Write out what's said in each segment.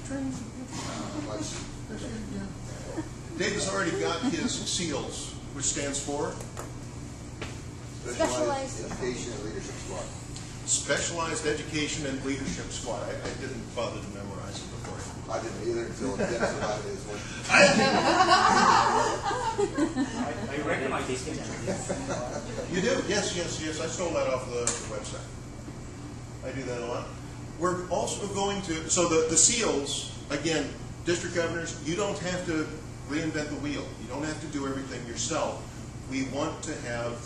training? Dave has already got his SEALs, which stands for Specialized Education and Leadership Squad. Specialized Education and Leadership Squad. I didn't bother to memorize it before. I didn't either until Dennis provided his one. I recognize these things. You do? Yes. I stole that off the website. I do that a lot. We're also going to, so the SEALs, again, district governors, you don't have to reinvent the wheel. You don't have to do everything yourself. We want to have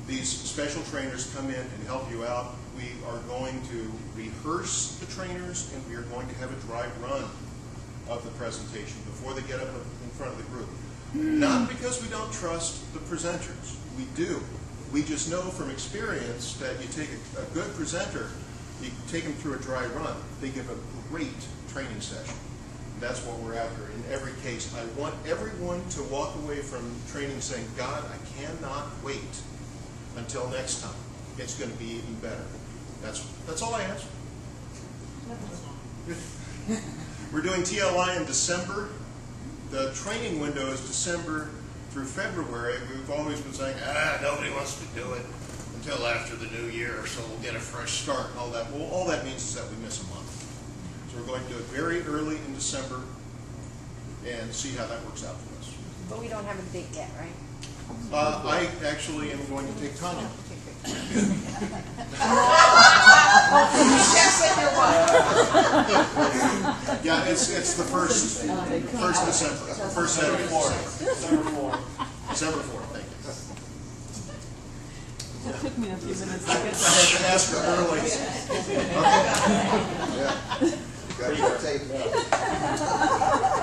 these special trainers come in and help you out. We are going to rehearse the trainers, and we are going to have a dry run of the presentation before they get up in front of the group. Not because we don't trust the presenters. We do. We just know from experience that you take a good presenter, you take them through a dry run, they give a great training session. That's what we're after in every case. I want everyone to walk away from training saying, God, I cannot wait until next time. It's going to be even better. That's all I ask. We're doing TLI in December. The training window is December through February. We've always been saying, nobody wants to do it until after the new year, so we'll get a fresh start and all that. Well, all that means is that we miss a month. So we're going to do it very early in December and see how that works out for us. But we don't have a date yet, right? I actually am going to take Tanya. Yeah, it's the first December, first Saturday. December 4th, thank you. It took me a few minutes to I get had to ask her early.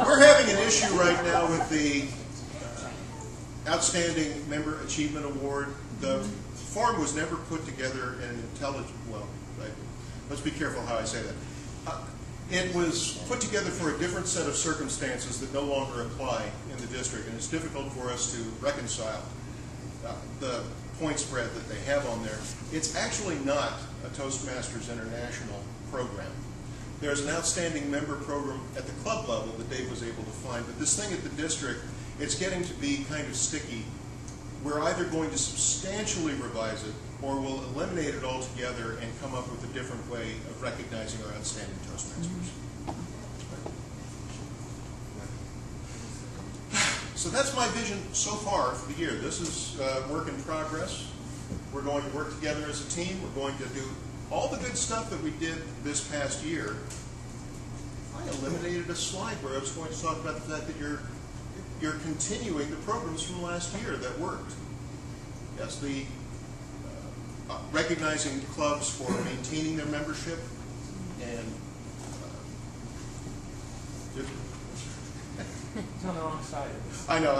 We're having an issue right now with the Outstanding Member Achievement Award. The form was never put together in an intelligent, let's be careful how I say that. It was put together for a different set of circumstances that no longer apply in the district, and it's difficult for us to reconcile the point spread that they have on there. It's actually not a Toastmasters International program. There's an outstanding member program at the club level that Dave was able to find, but this thing at the district, it's getting to be kind of sticky. We're either going to substantially revise it, or we'll eliminate it altogether and come up with a different way of recognizing our outstanding Toastmasters. So that's my vision so far for the year. This is work in progress. We're going to work together as a team. We're going to do all the good stuff that we did this past year. I eliminated a slide where I was going to talk about the fact that you're continuing the programs from last year that worked. Yes, the recognizing clubs for maintaining their membership and It's on the wrong side. I know,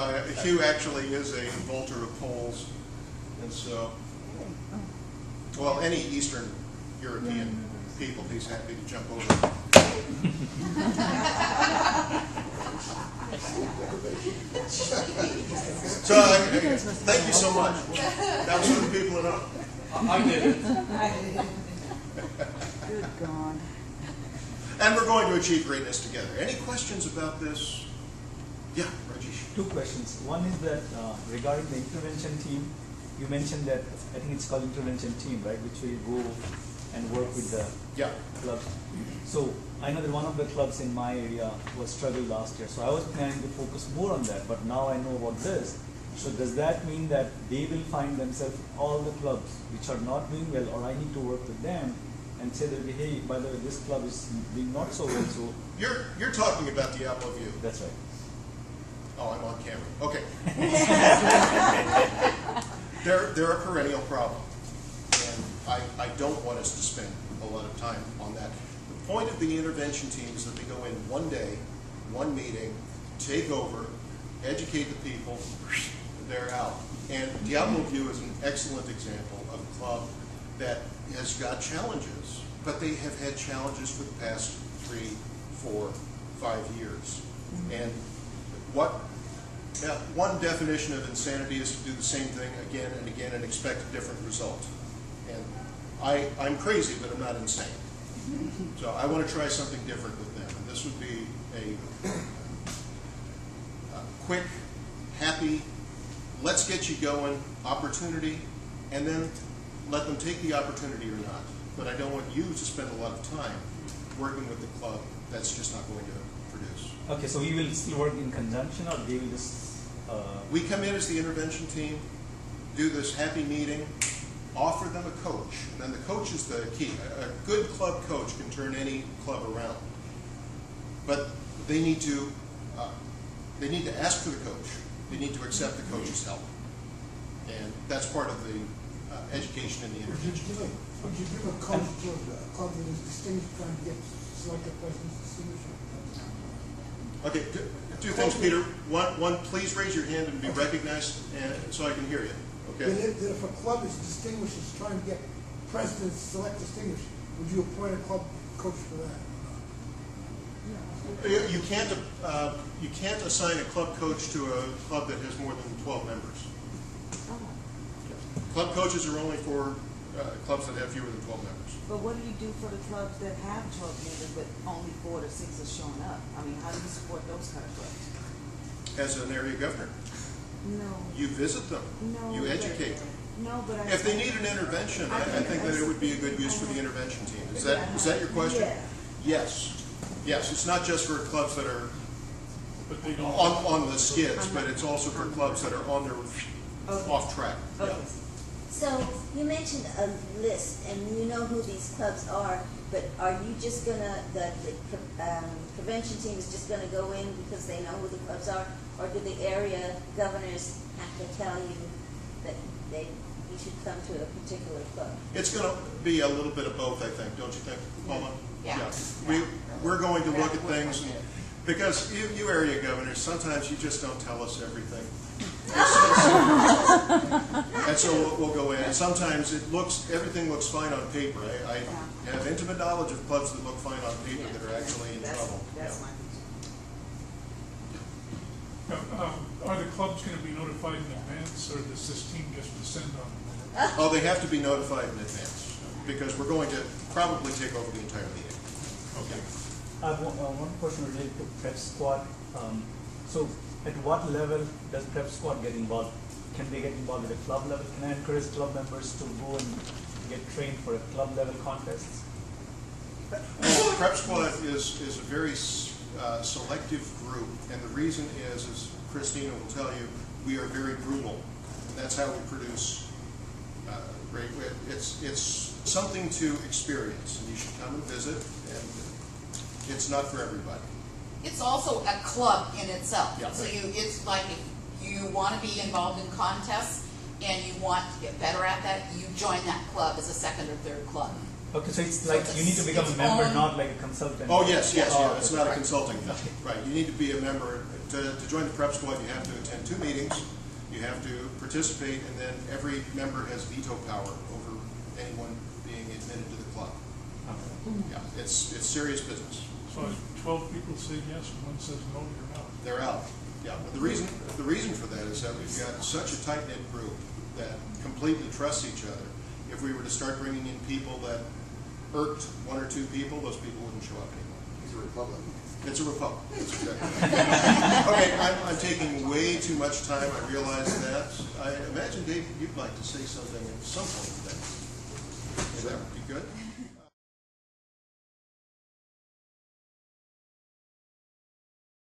Hugh actually is a vaulter of poles, and so, well, any Eastern European people, he's happy to jump over. So, thank you so much. That was for the people at home. I did it. Good God. And we're going to achieve greatness together. Any questions about this? Yeah, Rajesh. Two questions. One is that regarding the intervention team, you mentioned that I think it's called intervention team, right? Which will go and work with the clubs. So I know that one of the clubs in my area was struggled last year. So I was planning to focus more on that, but now I know about this. So does that mean that they will find themselves all the clubs which are not doing well, or I need to work with them and say that, hey, by the way, this club is doing not so well. So you're talking about the Diablo View. That's right. Oh, I'm on camera. Okay. They're a perennial problem, and I don't want us to spend a lot of time on that. The point of the intervention team is that they go in one day, one meeting, take over, educate the people, they're out. And Diablo View is an excellent example of a club that has got challenges, but they have had challenges for the past 3, 4, 5 years. And one definition of insanity is to do the same thing again and again and expect a different result. And I'm crazy, but I'm not insane. So I want to try something different with them, and this would be a quick, happy, let's get you going opportunity, and then let them take the opportunity or not. But I don't want you to spend a lot of time working with the club. That's just not going to produce. Okay, so we will still work in conjunction, or they will just... We come in as the intervention team, do this happy meeting, offer them a coach, and then the coach is the key. A good club coach can turn any club around, but they need to ask for the coach. They need to accept the coach's help, and that's part of the education in the intervention. Would you give a coach to a club that is distinguished, trying to get selected president's distinguished? Okay, two things, Peter. One, please raise your hand and be recognized, and so I can hear you. Okay. That if a club is distinguished, is trying to get presidents select distinguished, would you appoint a club coach for that? You can't assign a club coach to a club that has more than 12 members. Club coaches are only for clubs that have fewer than 12 members. But what do you do for the clubs that have 12 members but only 4 to 6 are showing up? I mean, how do you support those kind of clubs? As an area governor, No. you visit them, No. you but- educate them. No, but If they need an intervention, I think that it would be a good use for the intervention team. Is that your question? Yeah. Yes. Yes, it's not just for clubs that are But they don't. on the skids, but it's also for clubs that are on their off track. Yeah. Okay. So you mentioned a list, and you know who these clubs are, but are you just gonna, the prevention team is just gonna go in because they know who the clubs are, or do the area governors have to tell you that you should come to a particular club? It's going to be a little bit of both, I think, don't you think, Paula? Yeah. We're going to look at things, because you area governors, sometimes you just don't tell us everything. And so we'll go in, and sometimes everything looks fine on paper. I have intimate knowledge of clubs that look fine on paper that are actually in trouble. That's Yeah. my Are the clubs going to be notified in advance, or does this team just descend on them? Oh, they have to be notified in advance, because we're going to probably take over the entire meeting. Okay. I have one question related to prep squad. So at what level does prep squad get involved? Can they get involved at a club level? Can I encourage club members to go and get trained for a club level contest? Prep squad is a very selective group, and the reason is, as Christina will tell you, we are very brutal, and that's how we produce. It's something to experience, and you should come and visit, and it's not for everybody. It's also a club in itself. Yeah. So it's like if you want to be involved in contests and you want to get better at that, you join that club as a second or third club. Okay, so it's So like you need to become a it's member, own- not like a consultant. Oh, yes, Oh, it's okay. not a consulting thing. Right, you need to be a member. To join the prep squad, you have to attend 2 meetings, you have to participate, and then every member has veto power over anyone being admitted to the club. Okay. Yeah, it's serious business. So if 12 people say yes and one says no, you're out. They're out. Yeah, but the reason for that is that we've got such a tight-knit group that completely trusts each other. If we were to start bringing in people that irked 1 or 2 people, those people wouldn't show up anymore. He's a Republican. It's a republic. That's exactly right. Okay, I'm taking way too much time. I realize that. I imagine, Dave, you'd like to say something at some point today. That would be good.